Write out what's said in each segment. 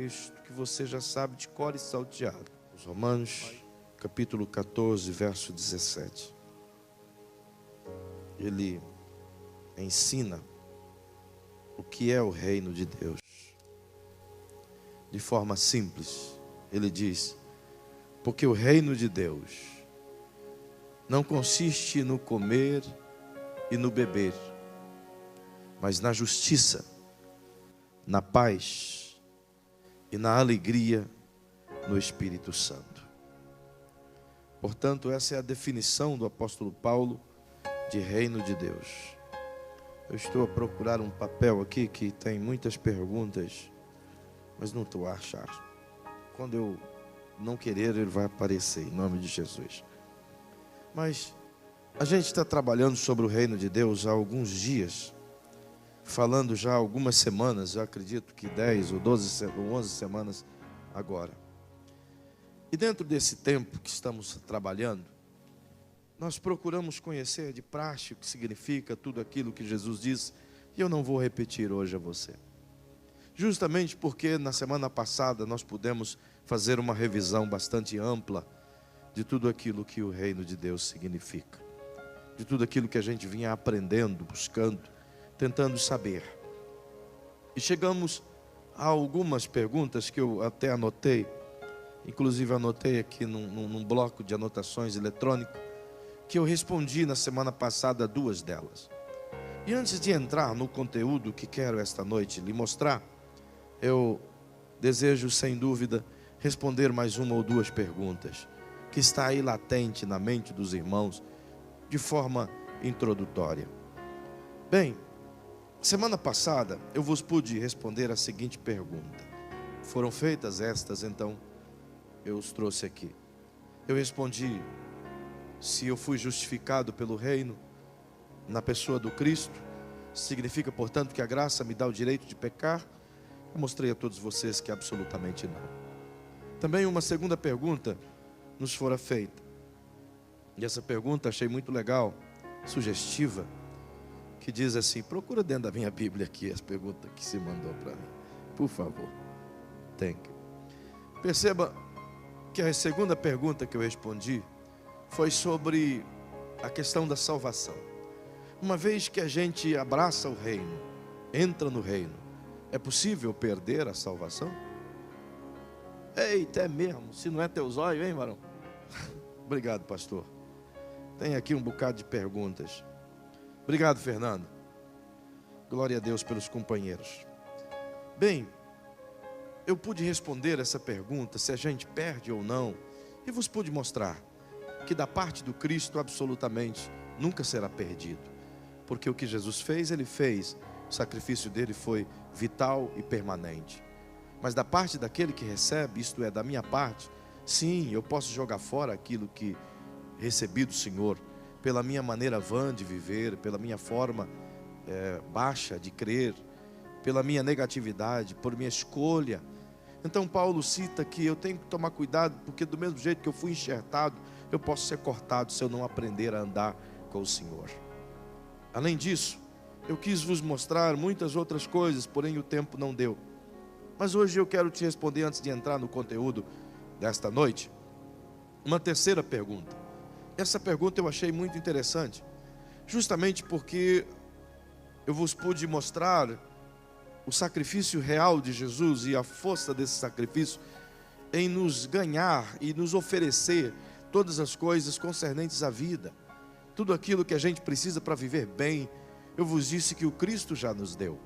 texto que você já sabe de cor e salteado. Os Romanos, capítulo 14, verso 17. Ele ensina o que é o reino de Deus. De forma simples, ele diz: porque o reino de Deus não consiste no comer e no beber, mas na justiça, na paz e na alegria no Espírito Santo. Portanto, essa é a definição do apóstolo Paulo de reino de Deus. Eu estou a procurar um papel aqui que tem muitas perguntas, mas não estou a achar. Quando eu não querer, ele vai aparecer, em nome de Jesus. Mas a gente está trabalhando sobre o reino de Deus há alguns dias, falando já há algumas semanas, eu acredito que 10 ou 12 ou 11 semanas agora. E dentro desse tempo que estamos trabalhando, nós procuramos conhecer de praxe o que significa tudo aquilo que Jesus disse, e eu não vou repetir hoje a você. Justamente porque na semana passada nós pudemos fazer uma revisão bastante ampla de tudo aquilo que o reino de Deus significa, de tudo aquilo que a gente vinha aprendendo, buscando, tentando saber. E chegamos a algumas perguntas que eu até anotei, inclusive anotei aqui num bloco de anotações eletrônico, que eu respondi na semana passada 2 delas. E antes de entrar no conteúdo que quero esta noite lhe mostrar, eu desejo sem dúvida responder mais 1 ou 2 perguntas, que está aí latente na mente dos irmãos, de forma introdutória. Bem, semana passada eu vos pude responder a seguinte pergunta. Foram feitas estas, então eu os trouxe aqui. Eu respondi: se eu fui justificado pelo reino, na pessoa do Cristo, significa, portanto, que a graça me dá o direito de pecar? Eu mostrei a todos vocês que absolutamente não. Também uma segunda pergunta nos fora feita. E essa pergunta achei muito legal, sugestiva, que diz assim, procura dentro da minha Bíblia aqui as perguntas que se mandou para mim, por favor. Thank you. Perceba que a segunda pergunta que eu respondi foi sobre a questão da salvação. Uma vez que a gente abraça o reino, entra no reino, é possível perder a salvação? Eita, é mesmo? Se não é teus olhos, hein, varão? Obrigado, pastor. Tem aqui um bocado de perguntas. Obrigado, Fernando. Glória a Deus pelos companheiros. Bem, eu pude responder essa pergunta, se a gente perde ou não, e vos pude mostrar que da parte do Cristo absolutamente nunca será perdido, porque o que Jesus fez, Ele fez, o sacrifício dele foi vital e permanente. Mas da parte daquele que recebe, isto é, da minha parte, sim, eu posso jogar fora aquilo que recebi do Senhor, pela minha maneira vã de viver, pela minha forma baixa de crer, pela minha negatividade, por minha escolha. Então Paulo cita que eu tenho que tomar cuidado, porque do mesmo jeito que eu fui enxertado, eu posso ser cortado se eu não aprender a andar com o Senhor. Além disso, eu quis vos mostrar muitas outras coisas, porém o tempo não deu. Mas hoje eu quero te responder, antes de entrar no conteúdo desta noite, uma terceira pergunta. Essa pergunta eu achei muito interessante, justamente porque eu vos pude mostrar o sacrifício real de Jesus e a força desse sacrifício em nos ganhar e nos oferecer todas as coisas concernentes à vida, tudo aquilo que a gente precisa para viver bem. Eu vos disse que o Cristo já nos deu.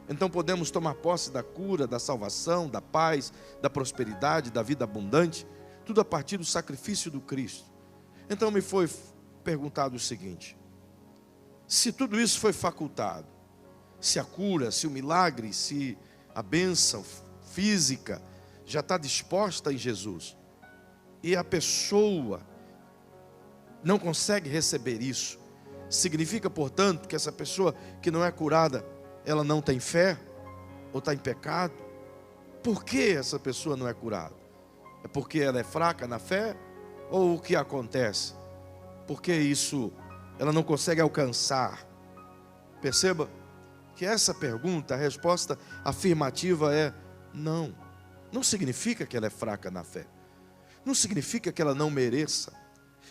Então podemos tomar posse da cura, da salvação, da paz, da prosperidade, da vida abundante, tudo a partir do sacrifício do Cristo. Então me foi perguntado o seguinte: se tudo isso foi facultado, se a cura, se o milagre, se a bênção física já está disposta em Jesus, e a pessoa não consegue receber isso, significa, portanto, que essa pessoa que não é curada, ela não tem fé, ou está em pecado? Por que essa pessoa não é curada? É porque ela é fraca na fé? Ou o que acontece? Porque isso ela não consegue alcançar? Perceba que essa pergunta, a resposta afirmativa é não. não significa que ela é fraca na fé. Não significa que ela não mereça.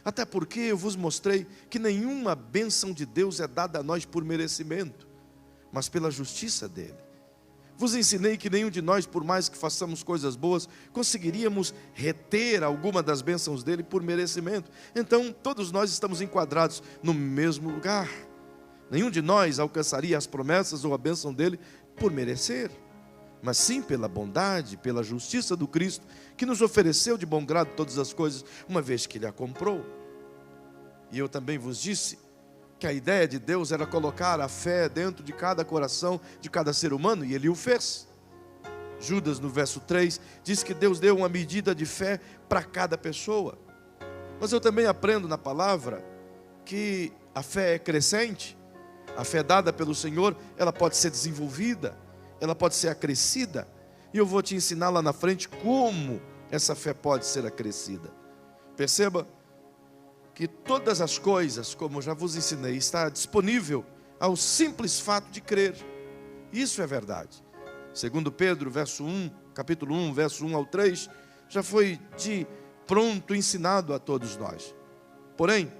Até porque eu vos mostrei que nenhuma bênção de Deus é dada a nós por merecimento, mas pela justiça dele. Vos ensinei que nenhum de nós, por mais que façamos coisas boas, conseguiríamos reter alguma das bênçãos dele por merecimento. Então, todos nós estamos enquadrados no mesmo lugar. Nenhum de nós alcançaria as promessas ou a bênção dele por merecer, mas sim pela bondade, pela justiça do Cristo, que nos ofereceu de bom grado todas as coisas, uma vez que ele a comprou. E eu também vos disse que a ideia de Deus era colocar a fé dentro de cada coração, de cada ser humano, e ele o fez. Judas, no verso 3, diz que Deus deu uma medida de fé para cada pessoa. Mas eu também aprendo na palavra que a fé é crescente, a fé dada pelo Senhor, ela pode ser desenvolvida, ela pode ser acrescida, e eu vou te ensinar lá na frente como essa fé pode ser acrescida. Perceba que todas as coisas, como eu já vos ensinei, está disponível ao simples fato de crer. Isso é verdade. Segundo Pedro, capítulo 1, verso 1 ao 3, já foi de pronto ensinado a todos nós. Porém,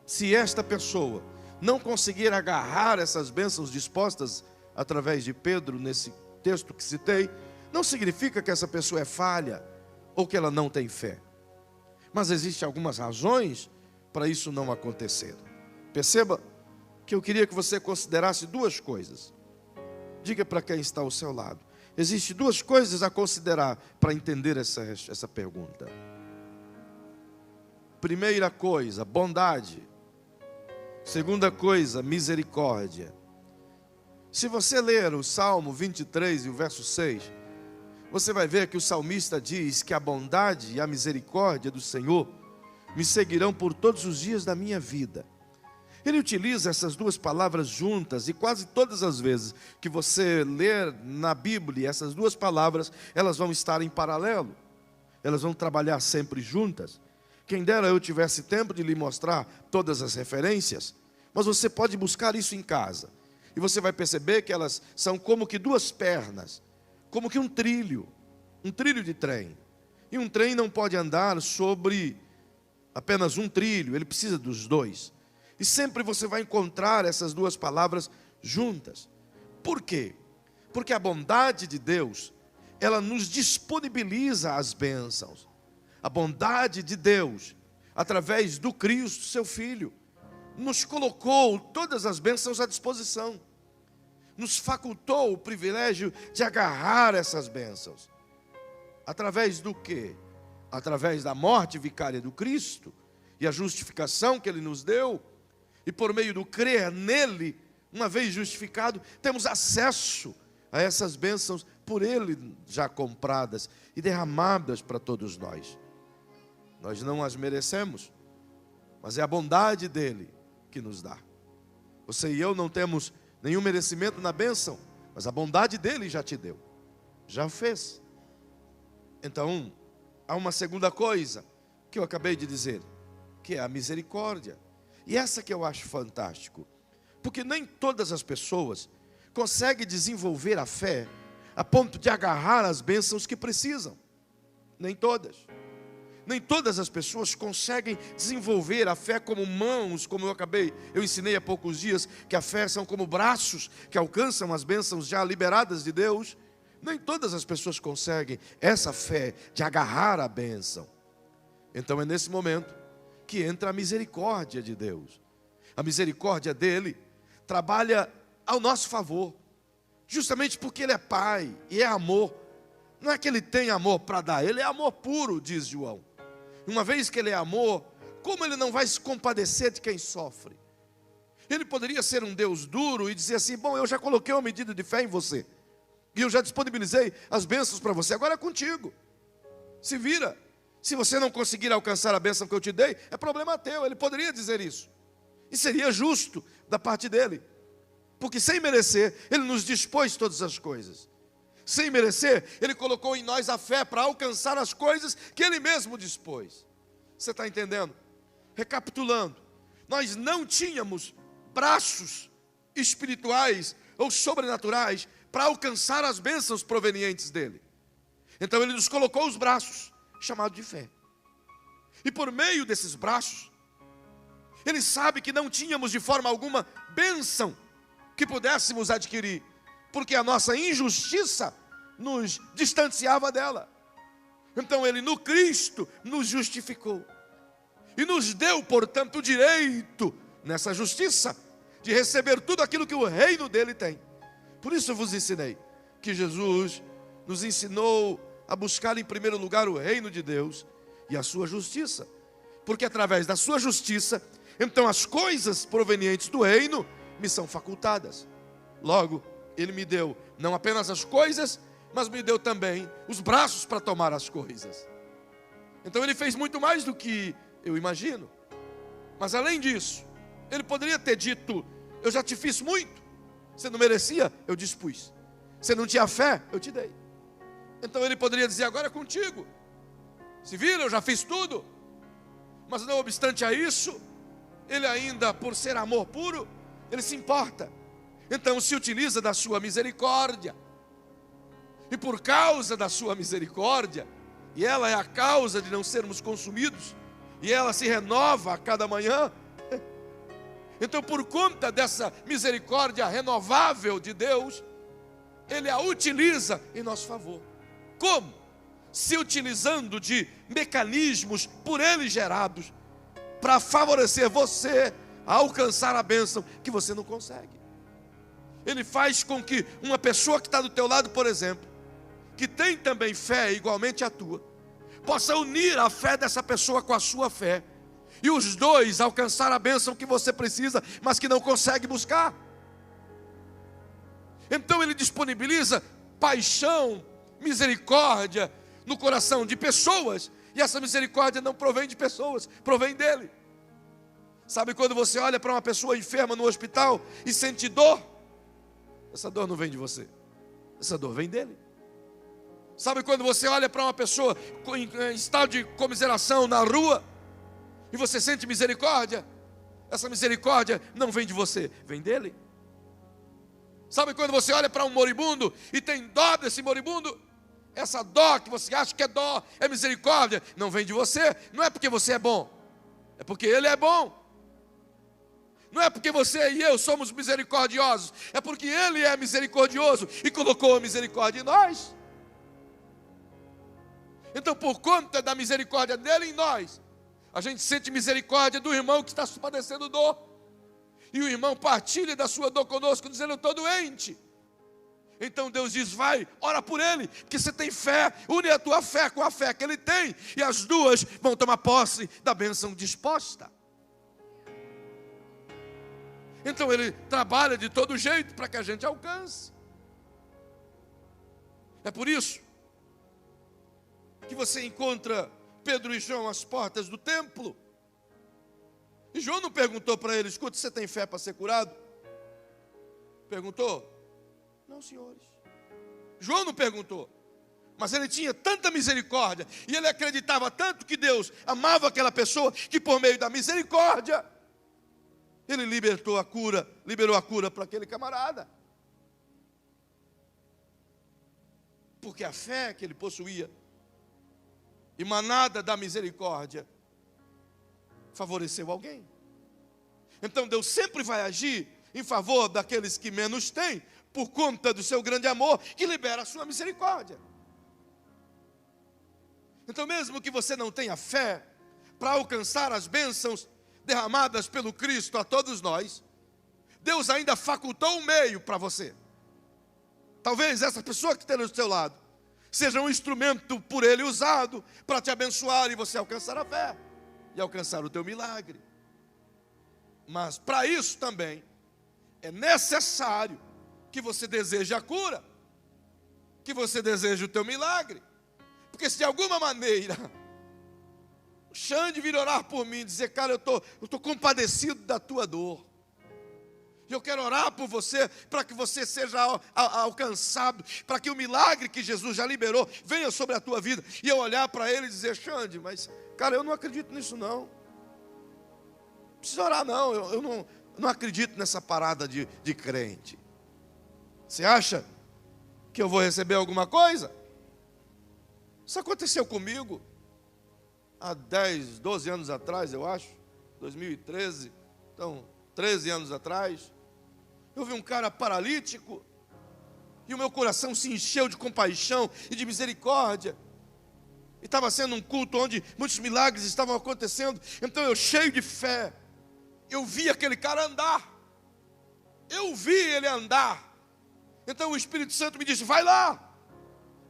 se esta pessoa não conseguir agarrar essas bênçãos dispostas através de Pedro, nesse texto que citei, não significa que essa pessoa é falha ou que ela não tem fé. Mas existem algumas razões para isso não acontecer. Perceba que eu queria que você considerasse duas coisas. Diga para quem está ao seu lado. Existem duas coisas a considerar para entender essa pergunta. Primeira coisa, bondade. Segunda coisa, misericórdia. Se você ler o Salmo 23 e o verso 6, você vai ver que o salmista diz que a bondade e a misericórdia do Senhor me seguirão por todos os dias da minha vida. Ele utiliza essas duas palavras juntas, e quase todas as vezes que você ler na Bíblia essas duas palavras, elas vão estar em paralelo, elas vão trabalhar sempre juntas. Quem dera eu tivesse tempo de lhe mostrar todas as referências, mas você pode buscar isso em casa, e você vai perceber que elas são como que duas pernas, como que um trilho de trem. E um trem não pode andar sobre apenas um trilho, ele precisa dos dois. E sempre você vai encontrar essas duas palavras juntas. Por quê? Porque a bondade de Deus, ela nos disponibiliza as bênçãos. A bondade de Deus, através do Cristo, seu Filho, nos colocou todas as bênçãos à disposição. Nos facultou o privilégio de agarrar essas bênçãos. Através do quê? Através da morte vicária do Cristo e a justificação que Ele nos deu. E por meio do crer nele, uma vez justificado, temos acesso a essas bênçãos por Ele já compradas e derramadas para todos nós. Nós não as merecemos, mas é a bondade dEle que nos dá. Você e eu não temos nenhum merecimento na bênção, mas a bondade dele já te deu, já fez. Então, há uma segunda coisa que eu acabei de dizer, que é a misericórdia. E essa que eu acho fantástico, porque nem todas as pessoas conseguem desenvolver a fé a ponto de agarrar as bênçãos que precisam. Nem todas. Nem todas as pessoas conseguem desenvolver a fé como mãos, como eu ensinei há poucos dias, que a fé são como braços que alcançam as bênçãos já liberadas de Deus. Nem todas as pessoas conseguem essa fé de agarrar a bênção. Então é nesse momento que entra a misericórdia de Deus. A misericórdia dele trabalha ao nosso favor, justamente porque ele é Pai e é amor. Não é que ele tem amor para dar, ele é amor puro, diz João. Uma vez que ele é amor, como ele não vai se compadecer de quem sofre? Ele poderia ser um Deus duro e dizer assim, bom, eu já coloquei uma medida de fé em você, e eu já disponibilizei as bênçãos para você, agora é contigo, se vira. Se você não conseguir alcançar a bênção que eu te dei, é problema teu. Ele poderia dizer isso, e seria justo da parte dele, porque sem merecer, ele nos dispôs todas as coisas. Sem merecer, ele colocou em nós a fé para alcançar as coisas que ele mesmo dispôs. Você está entendendo? Recapitulando, nós não tínhamos braços espirituais ou sobrenaturais para alcançar as bênçãos provenientes dele. Então ele nos colocou os braços, chamado de fé. E por meio desses braços, ele sabe que não tínhamos de forma alguma bênção que pudéssemos adquirir, porque a nossa injustiça nos distanciava dela. Então ele no Cristo nos justificou e nos deu, portanto, o direito nessa justiça de receber tudo aquilo que o reino dele tem. Por isso eu vos ensinei que Jesus nos ensinou a buscar em primeiro lugar o reino de Deus e a sua justiça, porque através da sua justiça, então as coisas provenientes do reino me são facultadas. Logo, ele me deu não apenas as coisas, mas me deu também os braços para tomar as coisas. Então ele fez muito mais do que eu imagino. Mas além disso, ele poderia ter dito: eu já te fiz muito. Você não merecia, eu dispus. Você não tinha fé, eu te dei. Então ele poderia dizer: agora é contigo. Se vira, eu já fiz tudo. Mas não obstante a isso, ele ainda, por ser amor puro, ele se importa. Então se utiliza da sua misericórdia. E por causa da sua misericórdia, e ela é a causa de não sermos consumidos, e ela se renova a cada manhã. Então, por conta dessa misericórdia renovável de Deus, ele a utiliza em nosso favor. Como? Se utilizando de mecanismos por ele gerados para favorecer você a alcançar a bênção que você não consegue. Ele faz com que uma pessoa que está do teu lado, por exemplo, que tem também fé igualmente a tua, possa unir a fé dessa pessoa com a sua fé, e os dois alcançar a bênção que você precisa, mas que não consegue buscar. Então ele disponibiliza paixão, misericórdia no coração de pessoas, e essa misericórdia não provém de pessoas, provém dele. Sabe quando você olha para uma pessoa enferma no hospital e sente dor? Essa dor não vem de você, essa dor vem dele. Sabe quando você olha para uma pessoa em estado de comiseração na rua e você sente misericórdia? Essa misericórdia não vem de você, vem dele. Sabe quando você olha para um moribundo e tem dó desse moribundo? Essa dó que você acha que é dó, é misericórdia, não vem de você. Não é porque você é bom, é porque ele é bom. Não é porque você e eu somos misericordiosos, é porque ele é misericordioso e colocou a misericórdia em nós. Então, por conta da misericórdia dele em nós, a gente sente misericórdia do irmão que está padecendo dor. E o irmão partilha da sua dor conosco, dizendo: eu estou doente. Então Deus diz: vai, ora por ele, porque você tem fé, une a tua fé com a fé que ele tem, e as duas vão tomar posse da bênção disposta. Então ele trabalha de todo jeito para que a gente alcance. É por isso que você encontra Pedro e João às portas do templo. E João não perguntou para ele: escuta, você tem fé para ser curado? Perguntou? Não, senhores. João não perguntou. Mas ele tinha tanta misericórdia, e ele acreditava tanto que Deus amava aquela pessoa, que por meio da misericórdia, ele liberou a cura para aquele camarada. Porque a fé que ele possuía, emanada da misericórdia, favoreceu alguém. Então Deus sempre vai agir em favor daqueles que menos têm, por conta do seu grande amor, que libera a sua misericórdia. Então, mesmo que você não tenha fé para alcançar as bênçãos derramadas pelo Cristo a todos nós, Deus ainda facultou um meio para você. Talvez essa pessoa que está do seu lado seja um instrumento por ele usado para te abençoar e você alcançar a fé e alcançar o teu milagre. Mas para isso também é necessário que você deseje a cura, que você deseje o teu milagre. Porque se de alguma maneira o Xande vir orar por mim e dizer: cara, eu estou compadecido da tua dor, e eu quero orar por você, para que você seja alcançado, para que o milagre que Jesus já liberou venha sobre a tua vida. E eu olhar para ele e dizer: Xande, mas cara, eu não acredito nisso não. Não precisa orar não, eu não acredito nessa parada de crente. Você acha que eu vou receber alguma coisa? Isso aconteceu comigo há 10, 12 anos atrás, eu acho, 2013, então 13 anos atrás. Eu vi um cara paralítico e o meu coração se encheu de compaixão e de misericórdia. E estava sendo um culto onde muitos milagres estavam acontecendo. Então eu, cheio de fé, eu vi aquele cara andar. Eu vi ele andar. Então o Espírito Santo me disse: vai lá,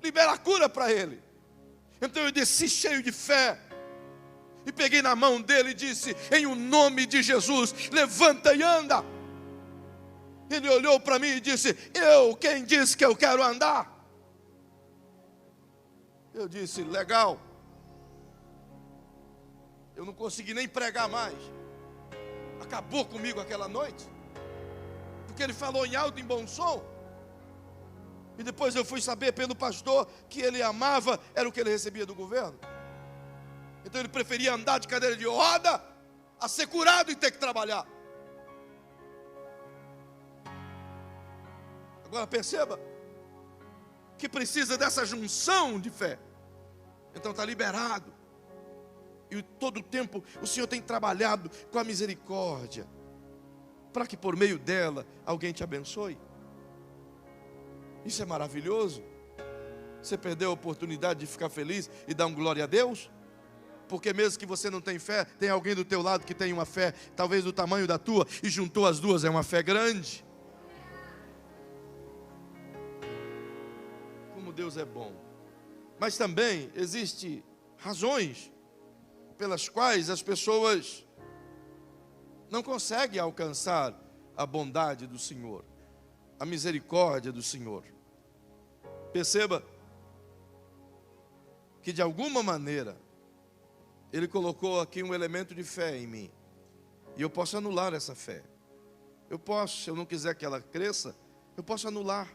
libera a cura para ele. Então eu desci cheio de fé e peguei na mão dele e disse: em o nome de Jesus, levanta e anda. Ele olhou para mim e disse: quem disse que eu quero andar? Eu disse: legal. Eu não consegui nem pregar mais. Acabou comigo aquela noite, porque ele falou em alto e em bom som. E depois eu fui saber pelo pastor que ele amava era o que ele recebia do governo. Então ele preferia andar de cadeira de roda a ser curado e ter que trabalhar. Agora perceba que precisa dessa junção de fé. Então está liberado. E todo o tempo o Senhor tem trabalhado com a misericórdia, para que por meio dela alguém te abençoe. Isso é maravilhoso. Você perdeu a oportunidade de ficar feliz e dar um glória a Deus? Porque mesmo que você não tenha fé, tem alguém do teu lado que tem uma fé, talvez do tamanho da tua, e juntou as duas, é uma fé grande. Como Deus é bom. Mas também existem razões pelas quais as pessoas não conseguem alcançar a bondade do Senhor, a misericórdia do Senhor. Perceba que de alguma maneira Ele colocou aqui um elemento de fé em mim, e eu posso anular essa fé. Eu posso, se eu não quiser que ela cresça, eu posso anular.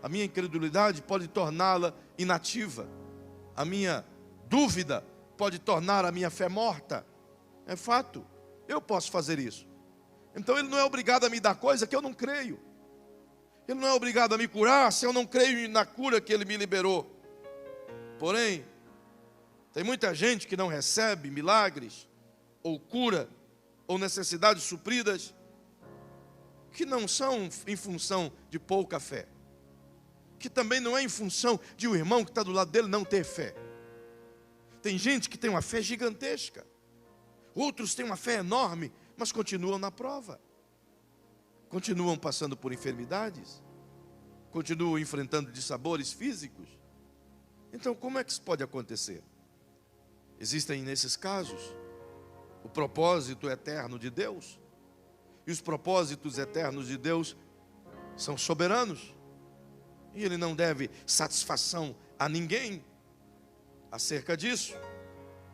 A minha incredulidade pode torná-la inativa. A minha dúvida pode tornar a minha fé morta. É fato, eu posso fazer isso. Então Ele não é obrigado a me dar coisa que eu não creio. Ele não é obrigado a me curar se eu não creio na cura que Ele me liberou. Porém, tem muita gente que não recebe milagres, ou cura, ou necessidades supridas, que não são em função de pouca fé, que também não é em função de um irmão que está do lado dele não ter fé. Tem gente que tem uma fé gigantesca, outros têm uma fé enorme, mas continuam na prova, continuam passando por enfermidades, continuam enfrentando dissabores físicos. Então como é que isso pode acontecer? Existem nesses casos o propósito eterno de Deus, e os propósitos eternos de Deus são soberanos, e Ele não deve satisfação a ninguém acerca disso.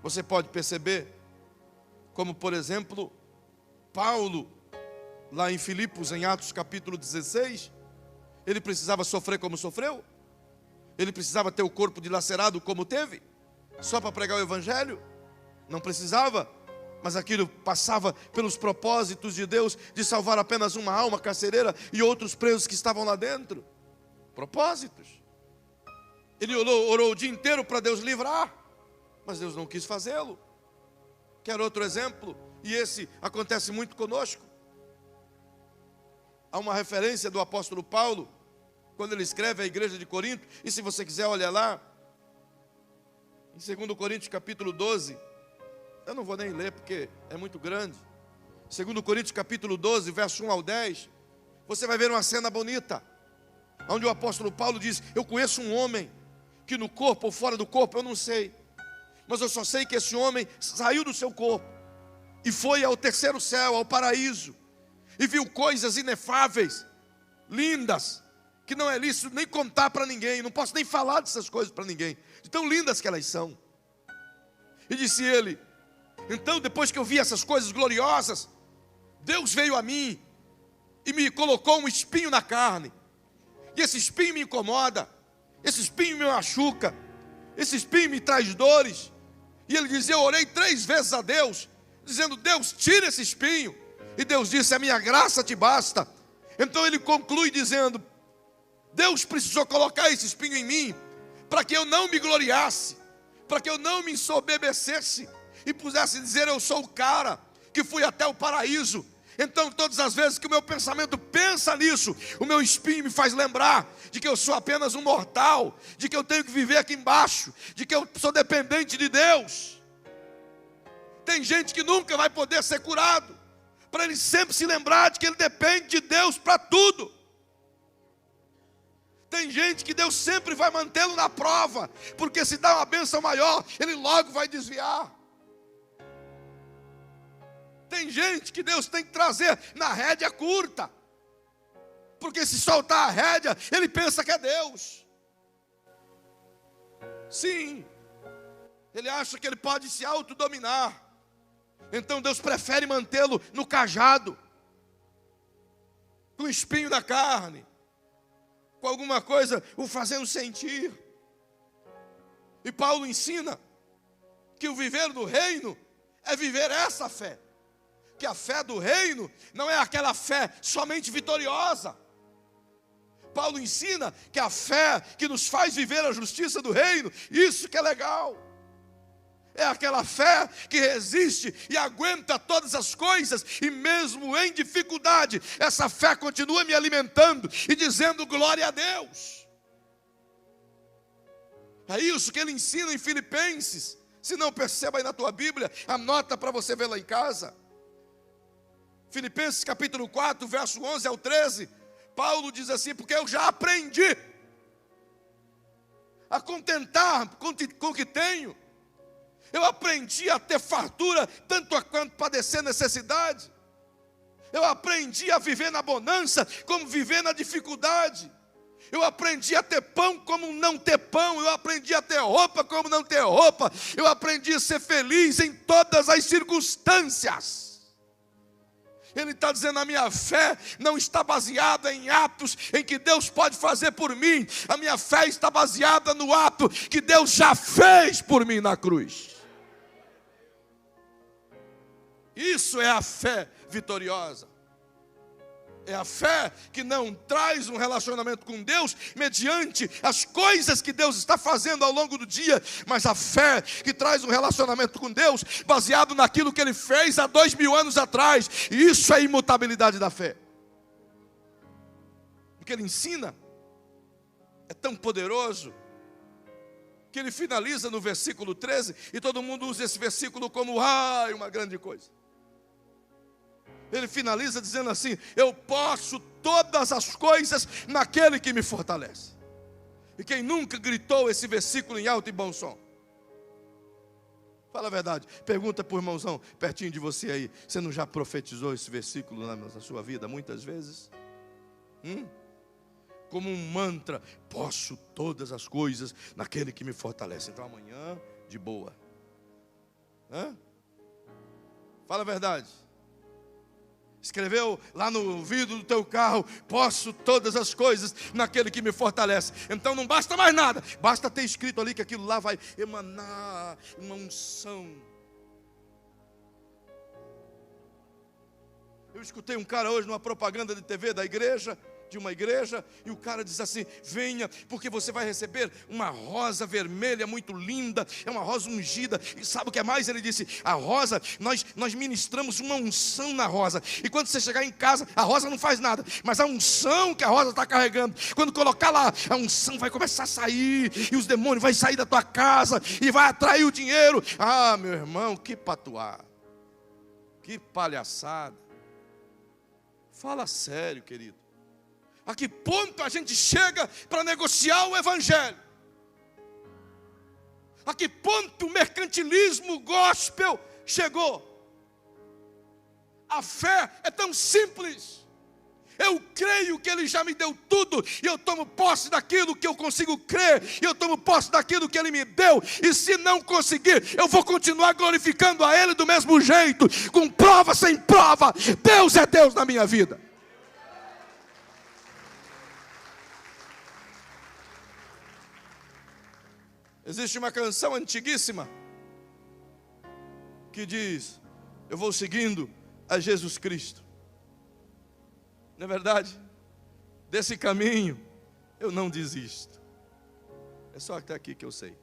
Você pode perceber, como por exemplo, Paulo, lá em Filipos, em Atos capítulo 16, ele precisava sofrer como sofreu? Ele precisava ter o corpo dilacerado como teve? Só para pregar o Evangelho? Não precisava, mas aquilo passava pelos propósitos de Deus, de salvar apenas uma alma carcereira e outros presos que estavam lá dentro. Propósitos. Ele orou o dia inteiro para Deus livrar, mas Deus não quis fazê-lo. Quer outro exemplo? E esse acontece muito conosco. Há uma referência do apóstolo Paulo, quando ele escreve à igreja de Corinto, e se você quiser olhar lá, em 2 Coríntios capítulo 12, eu não vou nem ler porque é muito grande. 2 Coríntios capítulo 12, verso 1 ao 10, você vai ver uma cena bonita, onde o apóstolo Paulo diz: eu conheço um homem, que no corpo ou fora do corpo eu não sei, mas eu só sei que esse homem saiu do seu corpo, e foi ao terceiro céu, ao paraíso, e viu coisas inefáveis, lindas, que não é lícito nem contar para ninguém, não posso nem falar dessas coisas para ninguém, de tão lindas que elas são. E disse ele: então depois que eu vi essas coisas gloriosas, Deus veio a mim e me colocou um espinho na carne, e esse espinho me incomoda, esse espinho me machuca, esse espinho me traz dores. E ele dizia: eu orei 3 vezes a Deus, dizendo: Deus, tira esse espinho. E Deus disse: a minha graça te basta. Então ele conclui dizendo: Deus precisou colocar esse espinho em mim, para que eu não me gloriasse, para que eu não me ensoberbecesse e pusesse dizer: eu sou o cara que fui até o paraíso. Então todas as vezes que o meu pensamento pensa nisso, o meu espinho me faz lembrar de que eu sou apenas um mortal, de que eu tenho que viver aqui embaixo, de que eu sou dependente de Deus. Tem gente que nunca vai poder ser curado, para ele sempre se lembrar de que ele depende de Deus para tudo. Tem gente que Deus sempre vai mantê-lo na prova, porque se dá uma bênção maior, ele logo vai desviar. Tem gente que Deus tem que trazer na rédea curta, porque se soltar a rédea, ele pensa que é Deus. Sim, ele acha que ele pode se autodominar. Então Deus prefere mantê-lo no cajado, com o espinho da carne, com alguma coisa o fazendo sentir. E Paulo ensina que o viver do reino é viver essa fé. Que a fé do reino não é aquela fé somente vitoriosa. Paulo ensina que a fé que nos faz viver a justiça do reino, isso que é legal. É aquela fé que resiste e aguenta todas as coisas, e mesmo em dificuldade, essa fé continua me alimentando e dizendo glória a Deus. É isso que ele ensina em Filipenses. Se não perceba aí na tua Bíblia, anota para você ver lá em casa. Filipenses capítulo 4, verso 11 ao 13, Paulo diz assim: porque eu já aprendi a contentar com o que tenho. Eu aprendi a ter fartura, tanto quanto padecer necessidade. Eu aprendi a viver na bonança, como viver na dificuldade. Eu aprendi a ter pão como não ter pão. Eu aprendi a ter roupa como não ter roupa. Eu aprendi a ser feliz em todas as circunstâncias. Ele está dizendo: a minha fé não está baseada em atos em que Deus pode fazer por mim. A minha fé está baseada no ato que Deus já fez por mim na cruz. Isso é a fé vitoriosa. É a fé que não traz um relacionamento com Deus mediante as coisas que Deus está fazendo ao longo do dia, mas a fé que traz um relacionamento com Deus baseado naquilo que Ele fez há 2000 anos atrás. E isso é a imutabilidade da fé. O que Ele ensina é tão poderoso que Ele finaliza no versículo 13, e todo mundo usa esse versículo como uma grande coisa. Ele finaliza dizendo assim: eu posso todas as coisas naquele que me fortalece. E quem nunca gritou esse versículo em alto e bom som? Fala a verdade, pergunta para o irmãozão pertinho de você aí: você não já profetizou esse versículo na sua vida muitas vezes? Como um mantra: posso todas as coisas naquele que me fortalece. Então amanhã, de boa. Fala a verdade. Escreveu lá no vidro do teu carro: posso todas as coisas naquele que me fortalece. Então não basta mais nada, basta ter escrito ali que aquilo lá vai emanar uma unção. Eu escutei um cara hoje numa propaganda de TV da igreja, de uma igreja, e o cara diz assim: venha, porque você vai receber uma rosa vermelha muito linda, é uma rosa ungida. E sabe o que é mais? Ele disse: a rosa, nós ministramos uma unção na rosa, e quando você chegar em casa, a rosa não faz nada, mas a unção que a rosa está carregando, quando colocar lá, a unção vai começar a sair, e os demônios vão sair da tua casa, e vai atrair o dinheiro. Ah, meu irmão, que patuá, que palhaçada. Fala sério, querido. A que ponto a gente chega para negociar o evangelho? A que ponto o mercantilismo gospel chegou? A fé é tão simples. Eu creio que Ele já me deu tudo, e eu tomo posse daquilo que eu consigo crer, e eu tomo posse daquilo que Ele me deu. E se não conseguir, eu vou continuar glorificando a Ele do mesmo jeito, com prova, sem prova. Deus é Deus na minha vida. Existe uma canção antiguíssima que diz: eu vou seguindo a Jesus Cristo. Não é verdade? Desse caminho eu não desisto. É só até aqui que eu sei.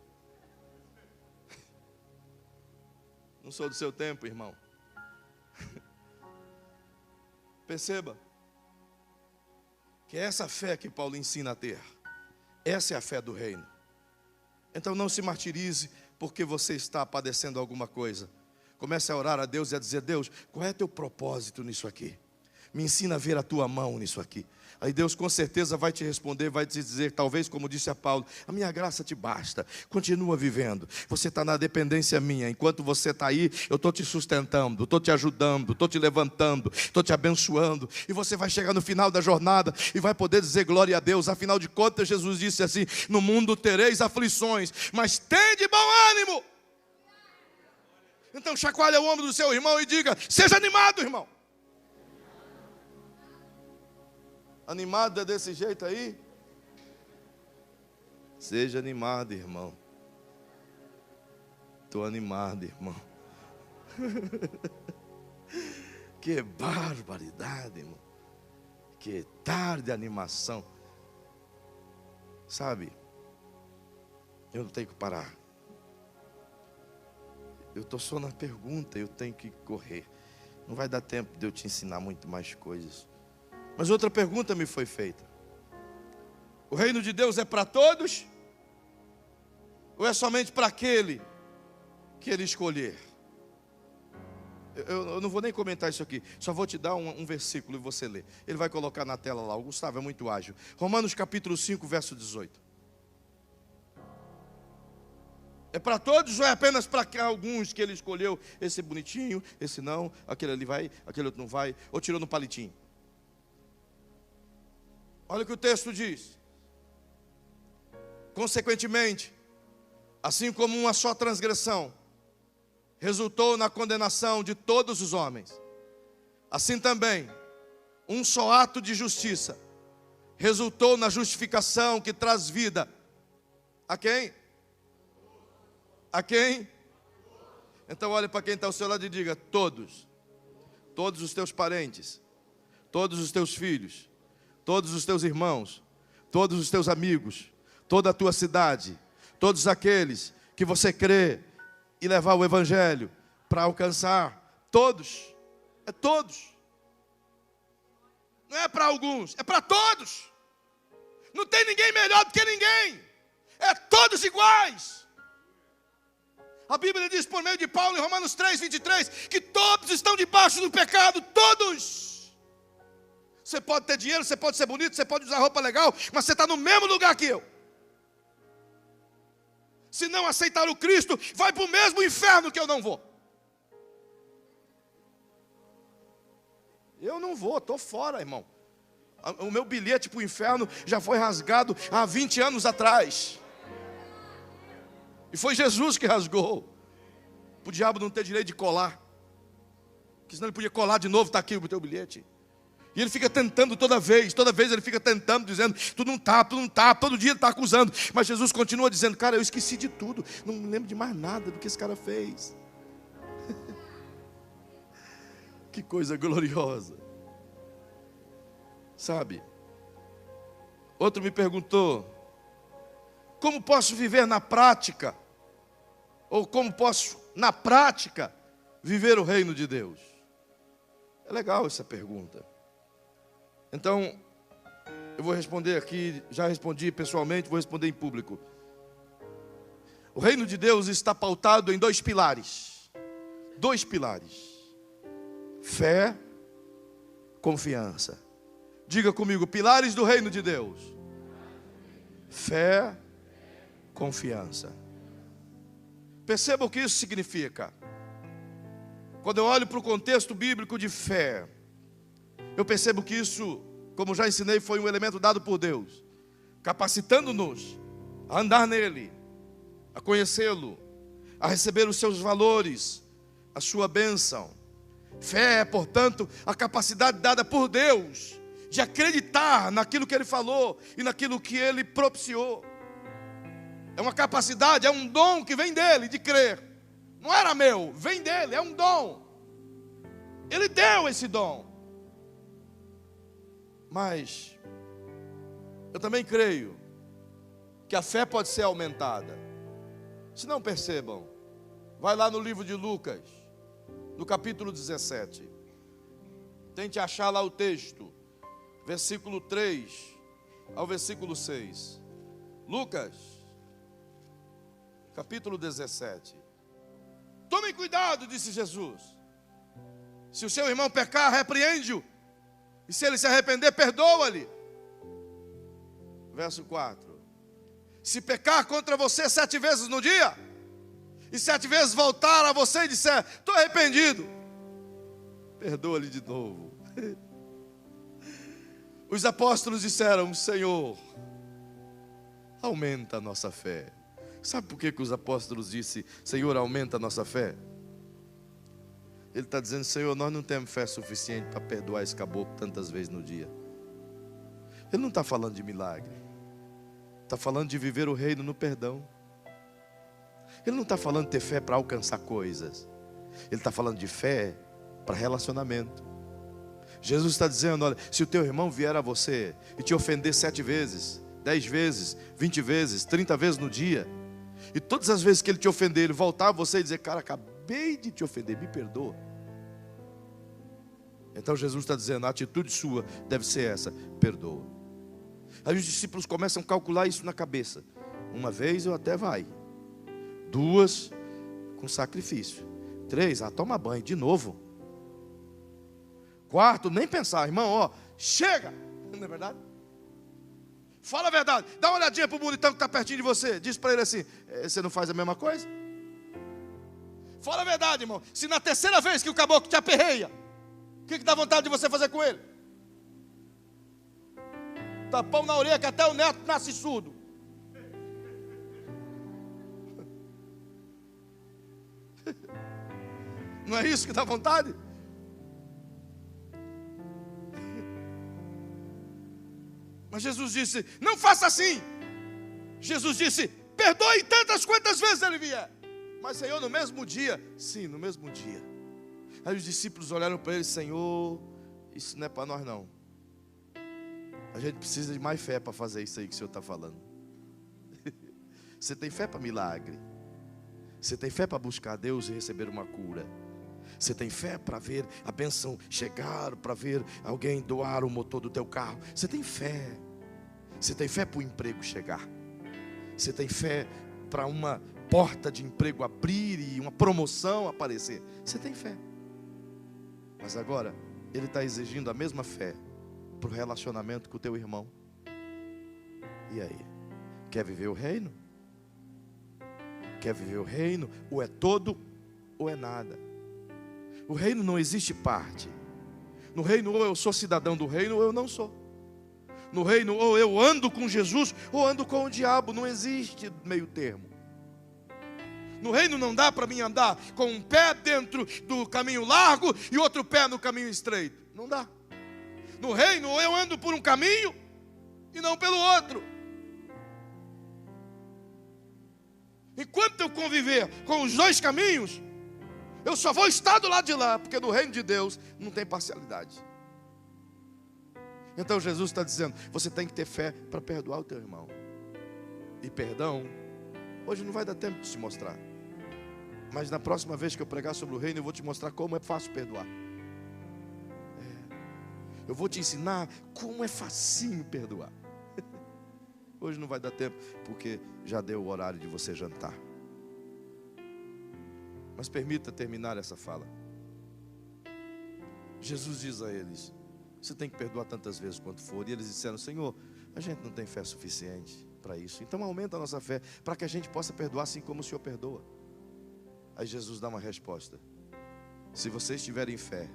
Não sou do seu tempo, irmão. Perceba que é essa fé que Paulo ensina a ter. Essa é a fé do reino. Então não se martirize porque você está padecendo alguma coisa. Comece a orar a Deus e a dizer: Deus, qual é teu propósito nisso aqui? Me ensina a ver a tua mão nisso aqui. Aí Deus com certeza vai te responder, vai te dizer, talvez como disse a Paulo: a minha graça te basta, continua vivendo. Você está na dependência minha, enquanto você está aí, eu estou te sustentando, estou te ajudando, estou te levantando, estou te abençoando. E você vai chegar no final da jornada e vai poder dizer glória a Deus. Afinal de contas, Jesus disse assim: no mundo tereis aflições, mas tende bom ânimo. Então chacoalha o ombro do seu irmão e diga: seja animado, irmão. Animado é desse jeito aí? Seja animado, irmão. Estou animado, irmão. Que barbaridade, irmão. Que tarde animação. Sabe, eu não tenho que parar. Eu estou só na pergunta, eu tenho que correr. Não vai dar tempo de eu te ensinar muito mais coisas. Mas outra pergunta me foi feita: o reino de Deus é para todos? Ou é somente para aquele que Ele escolher? Eu não vou nem comentar isso aqui, só vou te dar um versículo e você lê. Ele vai colocar na tela lá, o Gustavo é muito ágil. Romanos capítulo 5, verso 18. É para todos ou é apenas para alguns que Ele escolheu? Esse bonitinho, esse não, aquele ali vai, aquele outro não vai, ou tirou no palitinho? Olha o que o texto diz: consequentemente, assim como uma só transgressão resultou na condenação de todos os homens, assim também um só ato de justiça resultou na justificação que traz vida. A quem? A quem? Então olhe para quem está ao seu lado e diga: todos. Todos os teus parentes, todos os teus filhos, todos os teus irmãos, todos os teus amigos, toda a tua cidade, todos aqueles que você crê e levar o evangelho para alcançar, todos, é todos. Não é para alguns, é para todos. Não tem ninguém melhor do que ninguém. É todos iguais. A Bíblia diz por meio de Paulo em Romanos 3, 23, que todos estão debaixo do pecado, todos. Você pode ter dinheiro, você pode ser bonito, você pode usar roupa legal, mas você está no mesmo lugar que eu. Se não aceitar o Cristo, vai para o mesmo inferno que eu não vou. Eu não vou, estou fora, irmão. O meu bilhete para o inferno já foi rasgado há 20 anos atrás. E foi Jesus que rasgou. Para o diabo não ter direito de colar. Porque senão ele podia colar de novo, está aqui o teu bilhete. E ele fica tentando toda vez ele fica tentando, dizendo: tu não tá, todo dia ele está acusando. Mas Jesus continua dizendo: cara, eu esqueci de tudo, não me lembro de mais nada do que esse cara fez. Que coisa gloriosa. Sabe? Outro me perguntou: como posso viver na prática? Ou como posso, na prática, viver o reino de Deus? É legal essa pergunta. Então, eu vou responder aqui, já respondi pessoalmente, vou responder em público. O reino de Deus está pautado em dois pilares. Dois pilares: fé, confiança. Diga comigo: pilares do reino de Deus: fé, confiança. Perceba o que isso significa. Quando eu olho para o contexto bíblico de fé, eu percebo que isso, como já ensinei, foi um elemento dado por Deus, capacitando-nos a andar nele, a conhecê-lo, a receber os seus valores, a sua bênção. Fé é, portanto, a capacidade dada por Deus de acreditar naquilo que Ele falou e naquilo que Ele propiciou. É uma capacidade, é um dom que vem dele, de crer. Não era meu, vem dele, é um dom. Ele deu esse dom. Mas eu também creio que a fé pode ser aumentada. Se não percebam, Vai lá no livro de Lucas, no capítulo 17. Tente achar lá o texto, versículo 3 ao versículo 6. Lucas, capítulo 17. Tomem cuidado, disse Jesus. Se o seu irmão pecar, repreende-o. E se ele se arrepender, perdoa-lhe. Verso 4. Se pecar contra você 7 vezes no dia, e 7 vezes voltar a você e disser: estou arrependido, perdoa-lhe de novo. Os apóstolos disseram: Senhor, aumenta a nossa fé. Sabe por que os apóstolos disseram: Senhor, aumenta a nossa fé? Ele está dizendo: Senhor, nós não temos fé suficiente para perdoar esse caboclo tantas vezes no dia. Ele não está falando de milagre, está falando de viver o reino no perdão. Ele não está falando de ter fé para alcançar coisas, ele está falando de fé para relacionamento. Jesus está dizendo: olha, se o teu irmão vier a você e te ofender 7 vezes, 10 vezes, 20 vezes, 30 vezes no dia, e todas as vezes que ele te ofender, ele voltar a você e dizer: cara, acabei de te ofender, me perdoa. Então Jesus está dizendo: a atitude sua deve ser essa: perdoa. Aí os discípulos começam a calcular isso na cabeça. 1 vez eu até vai, 2 com sacrifício, 3, toma banho de novo, 4, nem pensar, irmão, ó, chega, não é verdade? Fala a verdade, dá uma olhadinha para o bonitão que está pertinho de você, diz para ele assim: você não faz a mesma coisa? Fala a verdade, irmão, se na 3ª vez que o caboclo te aperreia, o que dá vontade de você fazer com ele? Tapão na orelha que até o neto nasce surdo. Não é isso que dá vontade? Mas Jesus disse: não faça assim. Jesus disse: perdoe tantas quantas vezes ele vier. Mas Senhor, no mesmo dia? Sim, no mesmo dia. Aí os discípulos olharam para ele: Senhor, isso não é para nós não. A gente precisa de mais fé para fazer isso aí que o Senhor está falando. Você tem fé para milagre? Você tem fé para buscar Deus e receber uma cura? Você tem fé para ver a bênção chegar, para ver alguém doar o motor do teu carro? Você tem fé? Você tem fé para o emprego chegar? Você tem fé para uma porta de emprego abrir e uma promoção aparecer? Você tem fé? Mas agora ele está exigindo a mesma fé para o relacionamento com o teu irmão. E aí? Quer viver o reino? Quer viver o reino? Ou é todo ou é nada. O reino não existe parte. No reino, ou eu sou cidadão do reino, ou eu não sou. No reino, ou eu ando com Jesus, ou ando com o diabo. Não existe meio termo. No reino não dá para mim andar com um pé dentro do caminho largo e outro pé no caminho estreito. Não dá. No reino, ou eu ando por um caminho e não pelo outro. Enquanto eu conviver com os 2 caminhos, eu só vou estar do lado de lá, porque no reino de Deus não tem parcialidade. Então Jesus está dizendo: você tem que ter fé para perdoar o teu irmão. E perdão, hoje não vai dar tempo de te mostrar, mas na próxima vez que eu pregar sobre o reino, eu vou te mostrar como é fácil perdoar. Eu vou te ensinar como é facinho perdoar. Hoje não vai dar tempo, porque já deu o horário de você jantar. Mas permita terminar essa fala. Jesus diz a eles: você tem que perdoar tantas vezes quanto for. E eles disseram: Senhor, a gente não tem fé suficiente para isso. Então aumenta a nossa fé, para que a gente possa perdoar assim como o Senhor perdoa. Aí Jesus dá uma resposta: se vocês tiverem fé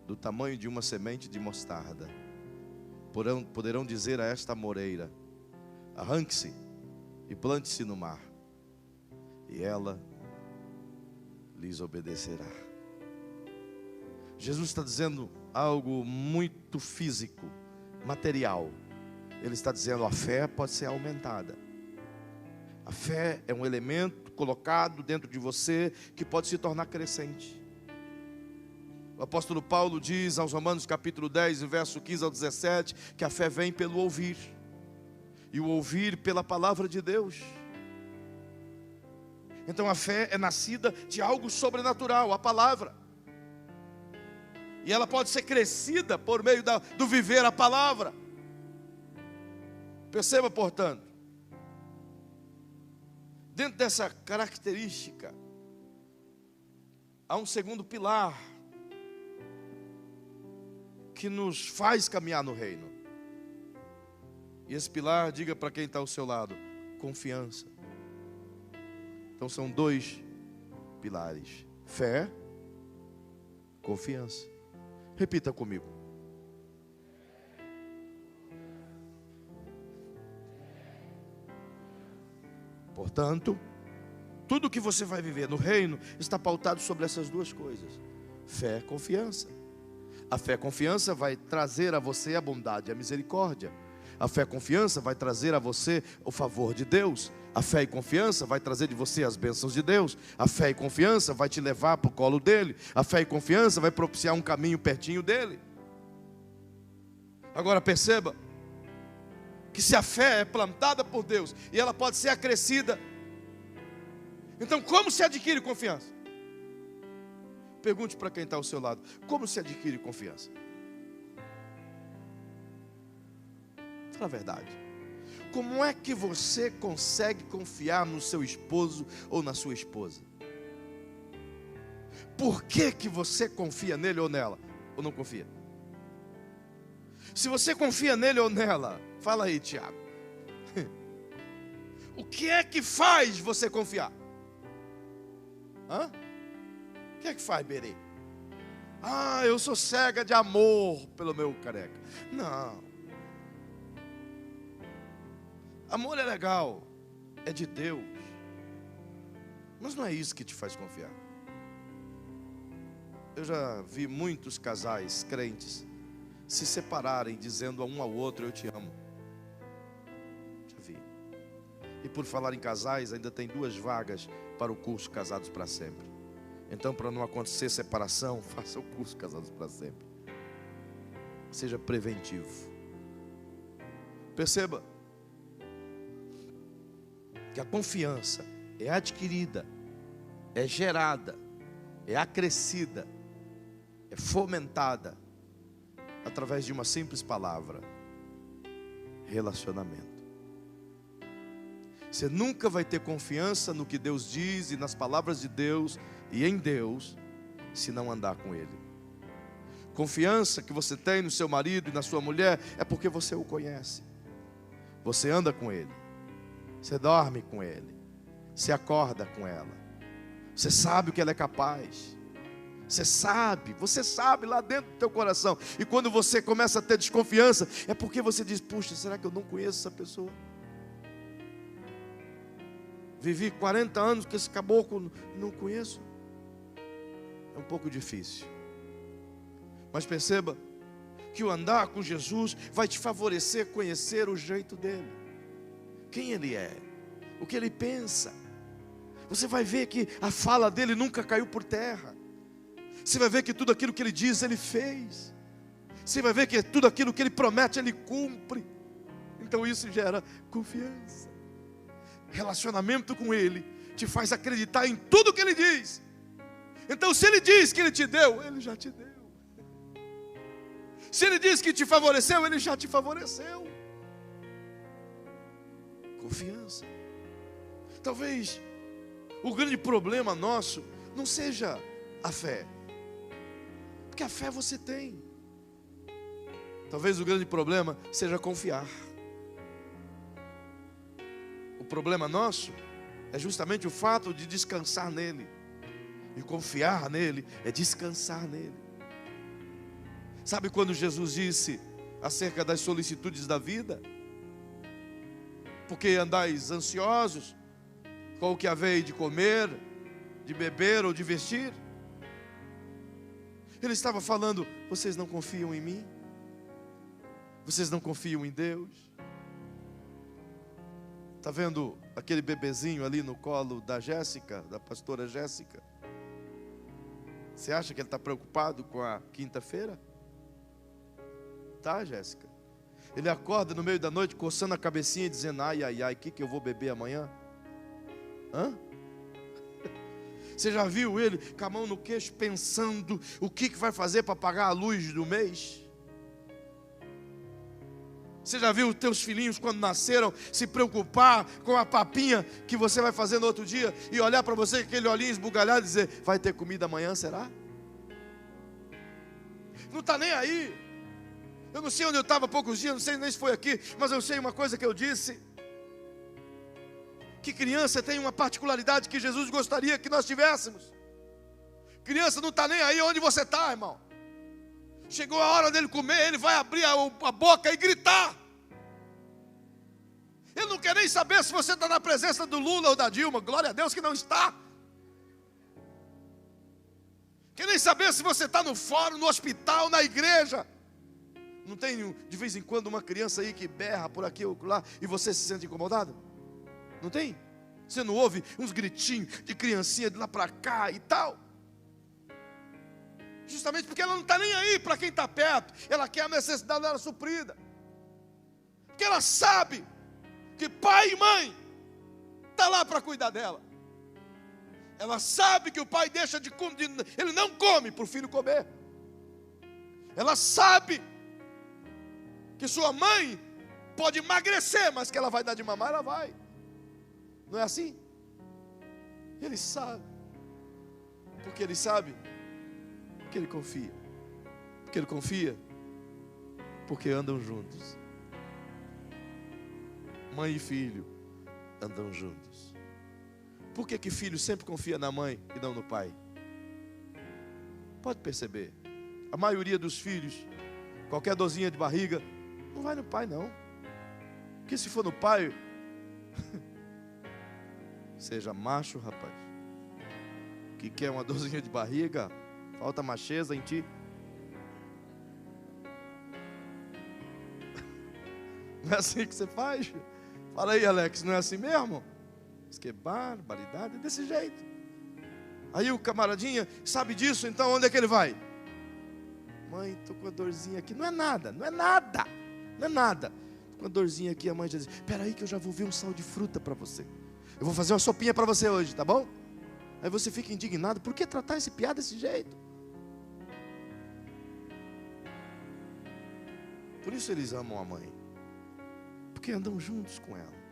do tamanho de uma semente de mostarda, poderão dizer a esta moreira: arranque-se e plante-se no mar, e ela lhes obedecerá. Jesus está dizendo algo muito físico, material. Ele está dizendo: a fé pode ser aumentada. A fé é um elemento colocado dentro de você que pode se tornar crescente. O apóstolo Paulo diz aos Romanos capítulo 10, verso 15 ao 17, que a fé vem pelo ouvir, e o ouvir pela palavra de Deus. Então a fé é nascida de algo sobrenatural, a palavra. E ela pode ser crescida por meio do viver a palavra. Perceba, portanto, dentro dessa característica, há um segundo pilar que nos faz caminhar no reino. E esse pilar, diga para quem está ao seu lado, confiança. Então são dois pilares: fé, confiança. Repita comigo. Portanto, tudo que você vai viver no reino está pautado sobre essas duas coisas: fé, confiança. A fé, confiança vai trazer a você a bondade e a misericórdia. A fé, confiança vai trazer a você o favor de Deus. A fé e confiança vai trazer de você as bênçãos de Deus. A fé e confiança vai te levar para o colo dele. A fé e confiança vai propiciar um caminho pertinho dele. Agora perceba que se a fé é plantada por Deus e ela pode ser acrescida, então como se adquire confiança? Pergunte para quem está ao seu lado: como se adquire confiança? Fala a verdade. Como é que você consegue confiar no seu esposo ou na sua esposa? Por que você confia nele ou nela? Ou não confia? Se você confia nele ou nela, fala aí, Tiago. O que é que faz você confiar? Hã? O que é que faz, Berê? Ah, eu sou cega de amor pelo meu careca. Não. Amor é legal, é de Deus, mas não é isso que te faz confiar. Eu já vi muitos casais crentes se separarem dizendo a um ao outro: eu te amo. Já vi. E por falar em casais, ainda tem 2 vagas para o curso Casados para Sempre. Então, para não acontecer separação, faça o curso Casados para Sempre. Seja preventivo. Perceba que a confiança é adquirida, é gerada, é acrescida, é fomentada através de uma simples palavra: relacionamento. Você nunca vai ter confiança no que Deus diz e nas palavras de Deus e em Deus se não andar com Ele. Confiança que você tem no seu marido e na sua mulher é porque você o conhece. Você anda com Ele. Você dorme com ele, você acorda com ela, você sabe o que ela é capaz, você sabe lá dentro do teu coração. E quando você começa a ter desconfiança, é porque você diz: puxa, será que eu não conheço essa pessoa? Vivi 40 anos com esse caboclo, não conheço. É um pouco difícil. Mas perceba que o andar com Jesus vai te favorecer conhecer o jeito dele, quem ele é, o que ele pensa. Você vai ver que a fala dele nunca caiu por terra. Você vai ver que tudo aquilo que ele diz, ele fez. Você vai ver que tudo aquilo que ele promete, ele cumpre. Então isso gera confiança. Relacionamento com ele te faz acreditar em tudo que ele diz. Então se ele diz que ele te deu, ele já te deu. Se ele diz que te favoreceu, ele já te favoreceu. Confiança. Talvez o grande problema nosso não seja a fé, porque a fé você tem. Talvez o grande problema seja confiar. O problema nosso é justamente o fato de descansar nele. E confiar nele é descansar nele. Sabe quando Jesus disse acerca das solicitudes da vida? Porque andais ansiosos com o que haveis de comer, de beber ou de vestir? Ele estava falando: vocês não confiam em mim? Vocês não confiam em Deus? Está vendo aquele bebezinho ali no colo da Jéssica, da pastora Jéssica? Você acha que ele está preocupado com a quinta-feira? Tá, Jéssica? Ele acorda no meio da noite coçando a cabecinha e dizendo: ai, ai, ai, o que eu vou beber amanhã? Hã? Você já viu ele com a mão no queixo pensando o que vai fazer para pagar a luz do mês? Você já viu os teus filhinhos quando nasceram se preocupar com a papinha que você vai fazer no outro dia e olhar para você com aquele olhinho esbugalhado e dizer, vai ter comida amanhã, será? Não está nem aí. Eu não sei onde eu estava há poucos dias, não sei nem se foi aqui, mas eu sei uma coisa que eu disse, que criança tem uma particularidade que Jesus gostaria que nós tivéssemos. Criança não está nem aí onde você está, irmão. Chegou a hora dele comer, ele vai abrir a boca e gritar. Ele não quer nem saber se você está na presença do Lula ou da Dilma. Glória a Deus que não está. Quer nem saber se você está no fórum, no hospital, na igreja. Não tem de vez em quando uma criança aí que berra por aqui ou lá e você se sente incomodado? Não tem? Você não ouve uns gritinhos de criancinha de lá para cá e tal? Justamente porque ela não está nem aí para quem está perto. Ela quer a necessidade dela suprida. Porque ela sabe que pai e mãe está lá para cuidar dela. Ela sabe que o pai deixa de comer, ele não come para o filho comer. Ela sabe que sua mãe pode emagrecer, mas que ela vai dar de mamar, ela vai. Não é assim? Ele sabe. Porque ele sabe. Porque ele confia. Porque ele confia. Porque andam juntos. Mãe e filho andam juntos. Por que filho sempre confia na mãe e não no pai? Pode perceber. A maioria dos filhos, qualquer dorzinha de barriga, não vai no pai não. Porque se for no pai, seja macho, rapaz, que quer uma dorzinha de barriga, falta macheza em ti. Não é assim que você faz? Fala aí, Alex, não é assim mesmo? Diz que barbaridade, é desse jeito. Aí o camaradinha sabe disso, então onde é que ele vai? Mãe, estou com a dorzinha aqui. Não é nada, não é nada, não é nada. Estou com a dorzinha aqui, a mãe já diz, espera aí que eu já vou ver um sal de fruta para você. Eu vou fazer uma sopinha para você hoje, tá bom? Aí você fica indignado, por que tratar esse piá desse jeito? Por isso eles amam a mãe. Porque andam juntos com ela.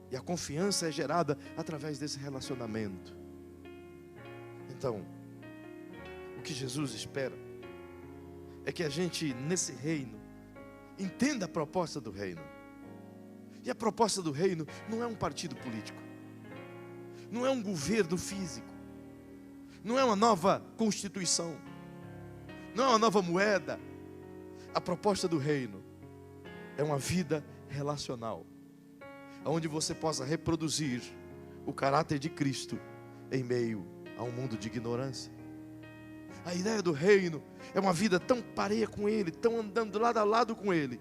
E a confiança é gerada através desse relacionamento. Então, o que Jesus espera é que a gente, nesse reino, entenda a proposta do reino. E a proposta do reino não é um partido político. Não é um governo físico. Não é uma nova constituição. Não é uma nova moeda. A proposta do reino é uma vida relacional, onde você possa reproduzir o caráter de Cristo em meio a um mundo de ignorância. A ideia do reino é uma vida tão pareia com Ele, tão andando lado a lado com Ele,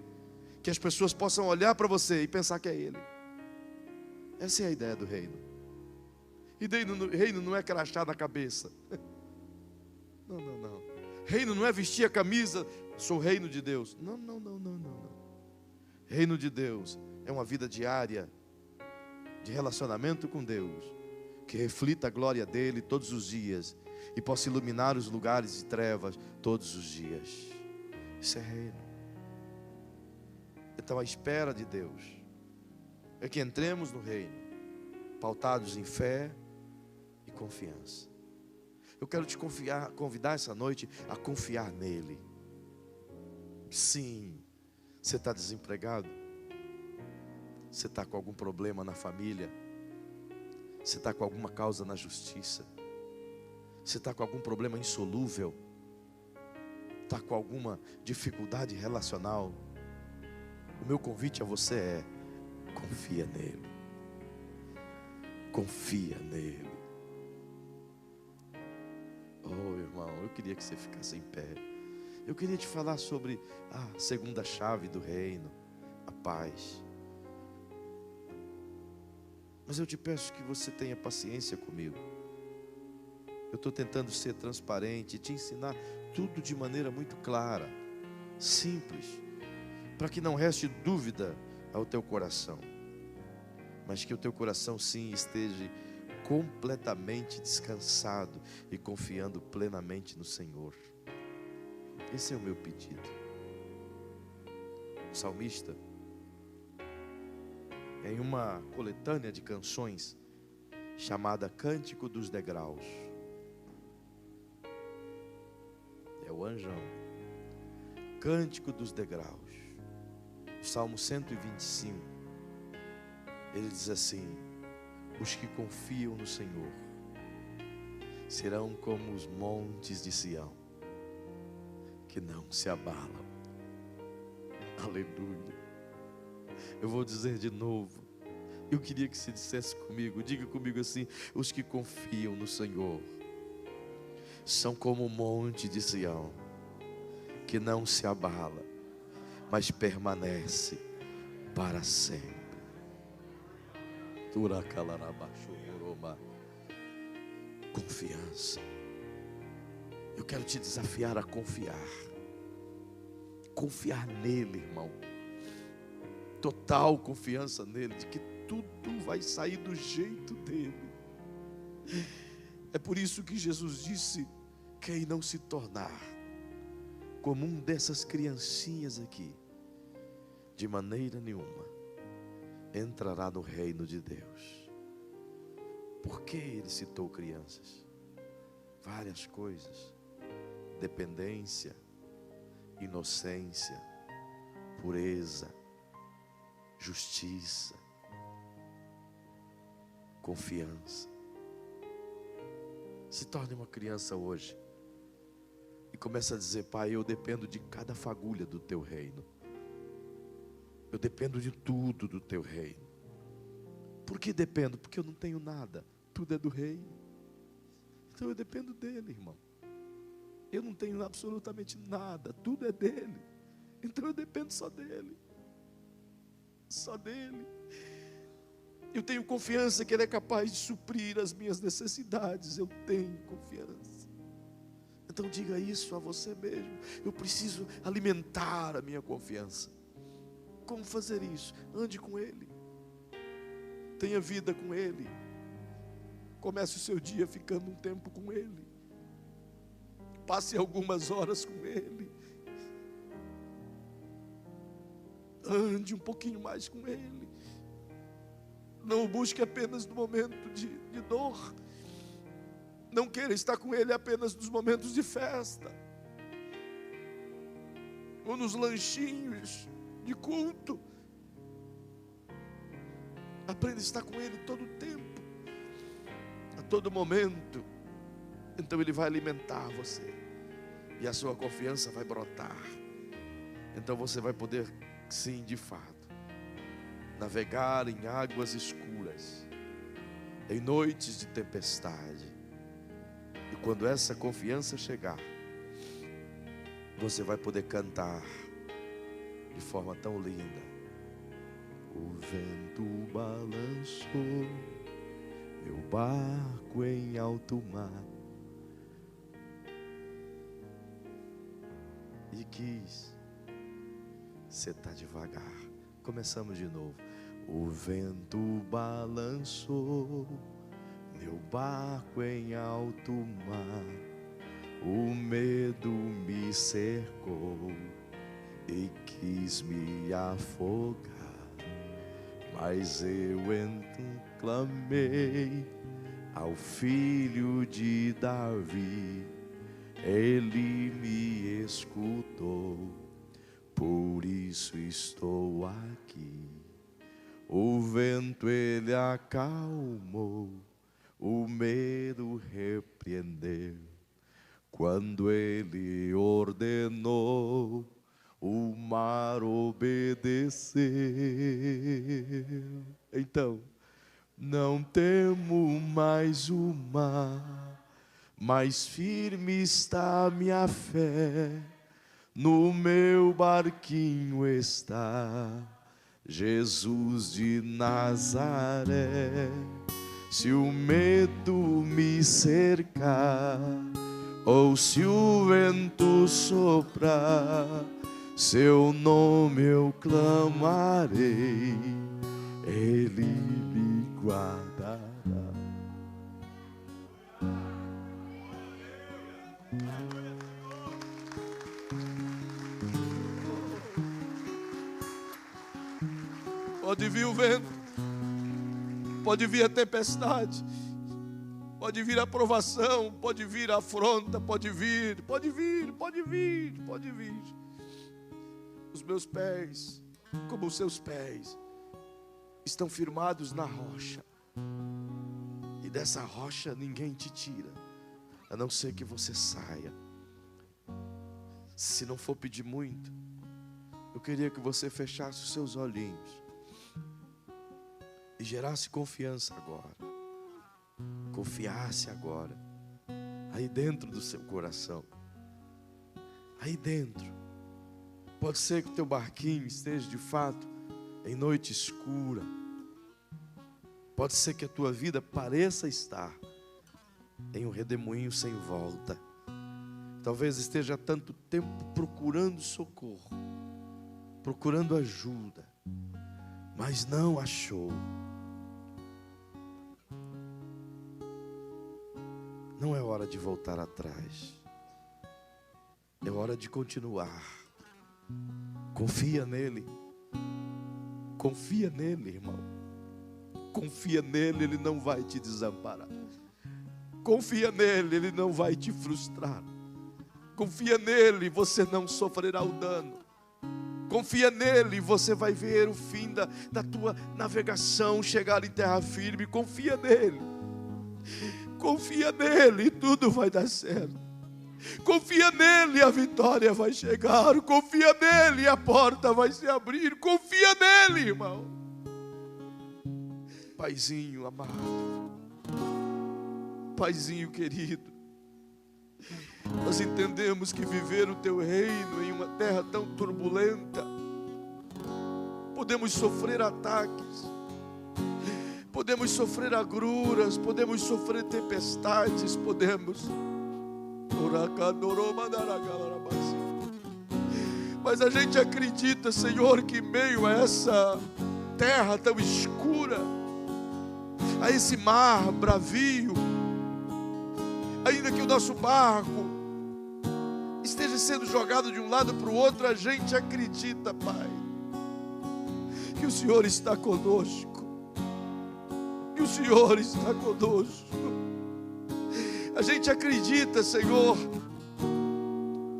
que as pessoas possam olhar para você e pensar que é Ele. Essa é a ideia do reino. E reino não é crachá na cabeça. Não, não, não. Reino não é vestir a camisa, sou o reino de Deus. Não, não, não, não, não, não. Reino de Deus é uma vida diária de relacionamento com Deus, que reflita a glória dele todos os dias e possa iluminar os lugares de trevas todos os dias. Isso é reino. Então a espera de Deus é que entremos no reino, pautados em fé e confiança. Eu quero te convidar essa noite a confiar nele. Sim, você está desempregado? Você está com algum problema na família? Você está com alguma causa na justiça? Você está com algum problema insolúvel? Está com alguma dificuldade relacional? O meu convite a você é: confia nele. Confia nele. Oh, irmão, eu queria que você ficasse em pé. Eu queria te falar sobre a segunda chave do reino, a paz. Mas eu te peço que você tenha paciência comigo. Eu estou tentando ser transparente e te ensinar tudo de maneira muito clara, simples, para que não reste dúvida ao teu coração, mas que o teu coração sim esteja completamente descansado e confiando plenamente no Senhor. Esse é o meu pedido. O salmista, em uma coletânea de canções chamada Cântico dos Degraus, é o anjão, Cântico dos Degraus, Salmo 125, ele diz assim: os que confiam no Senhor serão como os montes de Sião, que não se abalam. Aleluia. Eu vou dizer de novo. Eu queria que você dissesse comigo, diga comigo assim: os que confiam no Senhor são como o monte de Sião, que não se abala, mas permanece para sempre. Confiança. Eu quero te desafiar a confiar. Confiar nele, irmão. Total confiança nele, de que tudo vai sair do jeito dele. É por isso que Jesus disse: quem não se tornar como um dessas criancinhas aqui, de maneira nenhuma entrará no reino de Deus. Por que ele citou crianças? Várias coisas: dependência, inocência, pureza, justiça, confiança. Se torne uma criança hoje e comece a dizer: Pai, eu dependo de cada fagulha do teu reino. Eu dependo de tudo do teu reino. Por que dependo? Porque eu não tenho nada. Tudo é do reino. Então eu dependo dele, irmão. Eu não tenho absolutamente nada. Tudo é dele. Então eu dependo só dele. Só dele. Eu tenho confiança que ele é capaz de suprir as minhas necessidades. Eu tenho confiança. Então diga isso a você mesmo: eu preciso alimentar a minha confiança. Como fazer isso? Ande com ele. Tenha vida com ele. Comece o seu dia ficando um tempo com ele. Passe algumas horas com ele. Ande um pouquinho mais com ele. Não o busque apenas no momento de dor. Não queira estar com ele apenas nos momentos de festa, ou nos lanchinhos de culto. Aprenda a estar com ele todo o tempo, a todo momento. Então ele vai alimentar você, e a sua confiança vai brotar. Então você vai poder, sim, de fato, navegar em águas escuras, em noites de tempestade. E quando essa confiança chegar, você vai poder cantar de forma tão linda: o vento balançou meu barco em alto mar e quis. Você está devagar. Começamos de novo. O vento balançou meu barco em alto mar, o medo me cercou e quis me afogar, mas eu então clamei ao Filho de Davi, ele me escutou, por isso estou aqui. O vento ele acalmou, o medo repreendeu, quando ele ordenou, o mar obedeceu. Então, não temo mais o mar, mais firme está minha fé, no meu barquinho está Jesus de Nazaré. Se o medo me cercar, ou se o vento soprar, seu nome eu clamarei, ele me guardará. o vento, pode vir a tempestade, pode vir a provação, pode vir a afronta, pode vir. Os meus pés, como os seus pés, estão firmados na rocha. E dessa rocha ninguém te tira, a não ser que você saia. Se não for pedir muito, eu queria que você fechasse os seus olhinhos e gerasse confiança agora. Confiasse agora, aí dentro do seu coração. Aí dentro. Pode ser que o teu barquinho esteja de fato em noite escura. Pode ser que a tua vida pareça estar em um redemoinho sem volta. Talvez esteja há tanto tempo procurando socorro, procurando ajuda, mas não achou. Não é hora de voltar atrás. É hora de continuar. Confia nele. Confia nele, irmão. Confia nele, ele não vai te desamparar. Confia nele, ele não vai te frustrar. Confia nele, você não sofrerá o dano. Confia nele, você vai ver o fim da tua navegação, chegar em terra firme. Confia nele. Confia nele e tudo vai dar certo. Confia nele, a vitória vai chegar. Confia nele, a porta vai se abrir. Confia nele, irmão. Paizinho amado, Paizinho querido, nós entendemos que viver o teu reino em uma terra tão turbulenta, podemos sofrer ataques, podemos sofrer agruras, podemos sofrer tempestades, mas a gente acredita, Senhor, que em meio a essa terra tão escura, a esse mar bravio, ainda que o nosso barco esteja sendo jogado de um lado para o outro, a gente acredita, Pai, que o Senhor está conosco. Que o Senhor está conosco. A gente acredita, Senhor,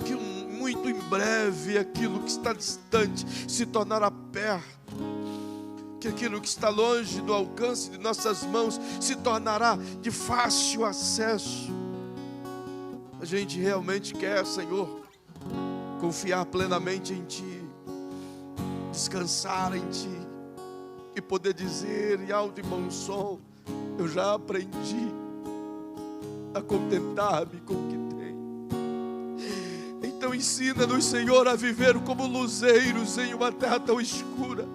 que muito em breve aquilo que está distante se tornará perto. Que aquilo que está longe do alcance de nossas mãos se tornará de fácil acesso. A gente realmente quer, Senhor, confiar plenamente em Ti, descansar em Ti e poder dizer em alto e bom som: eu já aprendi a contentar-me com o que tenho. Então ensina-nos, Senhor, a viver como luzeiros em uma terra tão escura.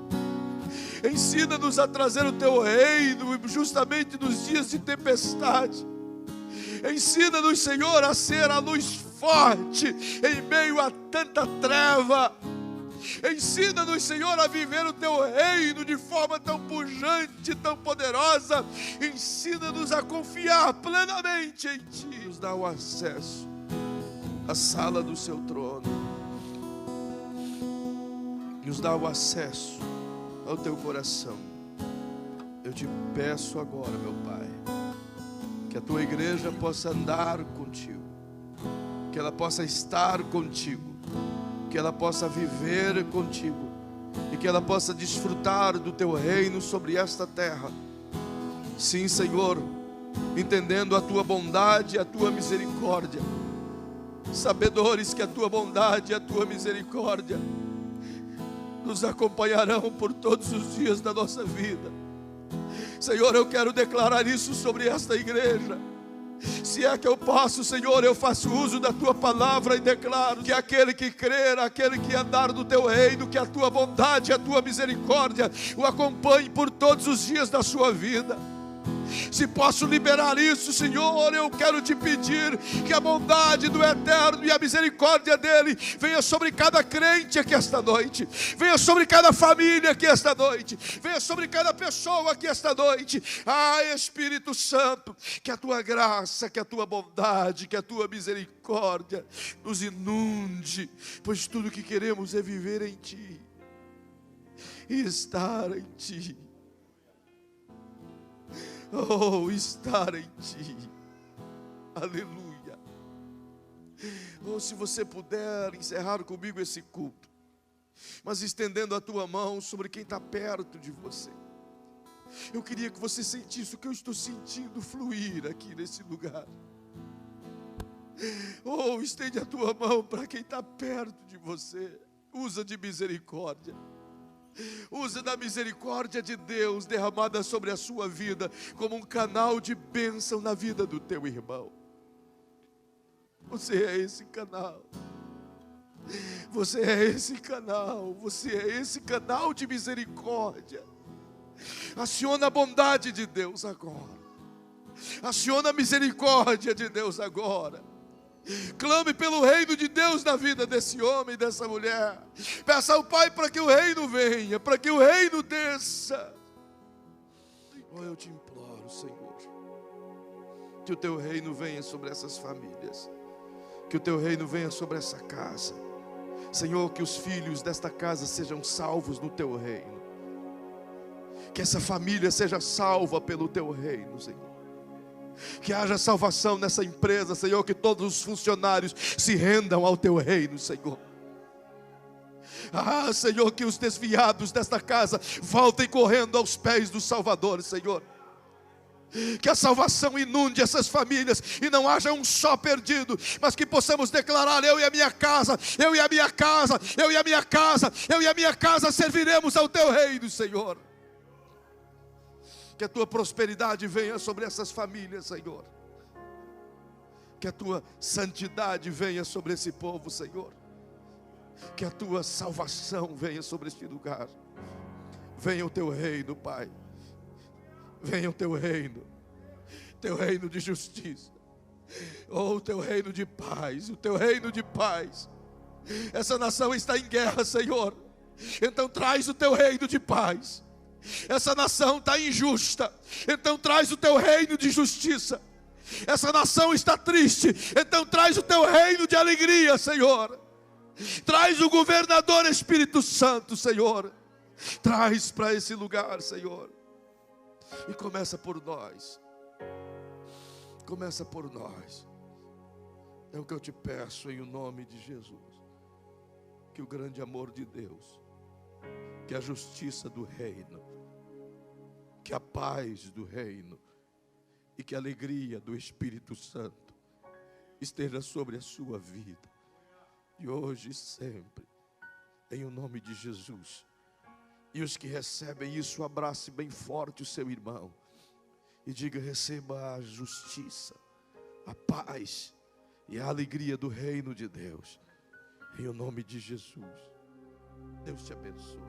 Ensina-nos a trazer o Teu reino justamente nos dias de tempestade. Ensina-nos, Senhor, a ser a luz forte em meio a tanta treva. Ensina-nos, Senhor, a viver o Teu reino de forma tão pujante, tão poderosa. Ensina-nos a confiar plenamente em Ti. Nos dá o acesso à sala do Seu trono. Nos dá o acesso ao Teu coração. Eu te peço agora, meu Pai, que a Tua igreja possa andar contigo, que ela possa estar contigo, que ela possa viver contigo e que ela possa desfrutar do Teu reino sobre esta terra. Sim, Senhor, entendendo a Tua bondade e a Tua misericórdia, sabedores que a Tua bondade e a Tua misericórdia nos acompanharão por todos os dias da nossa vida. Senhor, eu quero declarar isso sobre esta igreja. Se é que eu posso, Senhor, eu faço uso da Tua palavra e declaro que aquele que crer, aquele que andar no Teu reino, que a Tua bondade e a Tua misericórdia o acompanhe por todos os dias da sua vida. Se posso liberar isso, Senhor, eu quero te pedir que a bondade do Eterno e a misericórdia dEle venha sobre cada crente aqui esta noite, venha sobre cada família aqui esta noite, venha sobre cada pessoa aqui esta noite. Ah, Espírito Santo, que a Tua graça, que a Tua bondade, que a Tua misericórdia nos inunde, pois tudo que queremos é viver em Ti e estar em Ti. Oh, estar em Ti. Aleluia. Oh, se você puder encerrar comigo esse culto, mas estendendo a tua mão sobre quem está perto de você. Eu queria que você sentisse o que eu estou sentindo fluir aqui nesse lugar. Oh, estende a tua mão para quem está perto de você. Usa de misericórdia. Usa da misericórdia de Deus derramada sobre a sua vida como um canal de bênção na vida do teu irmão. Você é esse canal. Você é esse canal. Você é esse canal de misericórdia. Aciona a bondade de Deus agora. Aciona a misericórdia de Deus agora. Clame pelo reino de Deus na vida desse homem e dessa mulher. Peça ao Pai para que o reino venha, para que o reino desça. Oh, eu te imploro, Senhor, que o teu reino venha sobre essas famílias, que o teu reino venha sobre essa casa. Senhor, que os filhos desta casa sejam salvos no teu reino, que essa família seja salva pelo teu reino, Senhor. Que haja salvação nessa empresa, Senhor, que todos os funcionários se rendam ao teu reino, Senhor. Ah, Senhor, que os desviados desta casa voltem correndo aos pés do Salvador, Senhor. Que a salvação inunde essas famílias e não haja um só perdido, mas que possamos declarar: eu e a minha casa, eu e a minha casa, eu e a minha casa, eu e a minha casa serviremos ao teu reino, Senhor. Que a tua prosperidade venha sobre essas famílias, Senhor. Que a tua santidade venha sobre esse povo, Senhor. Que a tua salvação venha sobre este lugar. Venha o teu reino, Pai. Venha o teu reino de justiça. Oh, o teu reino de paz, o teu reino de paz. Essa nação está em guerra, Senhor. Então traz o teu reino de paz. Essa nação está injusta, então traz o teu reino de justiça. Essa nação está triste, então traz o teu reino de alegria, Senhor. Traz o governador Espírito Santo, Senhor. Traz para esse lugar, Senhor. E começa por nós. Começa por nós. É o que eu te peço em nome de Jesus. Que o grande amor de Deus, que a justiça do reino, que a paz do reino e que a alegria do Espírito Santo esteja sobre a sua vida, de hoje e sempre, em o nome de Jesus. E os que recebem isso, abrace bem forte o seu irmão e diga: receba a justiça, a paz e a alegria do reino de Deus, em o nome de Jesus. Deus te abençoe.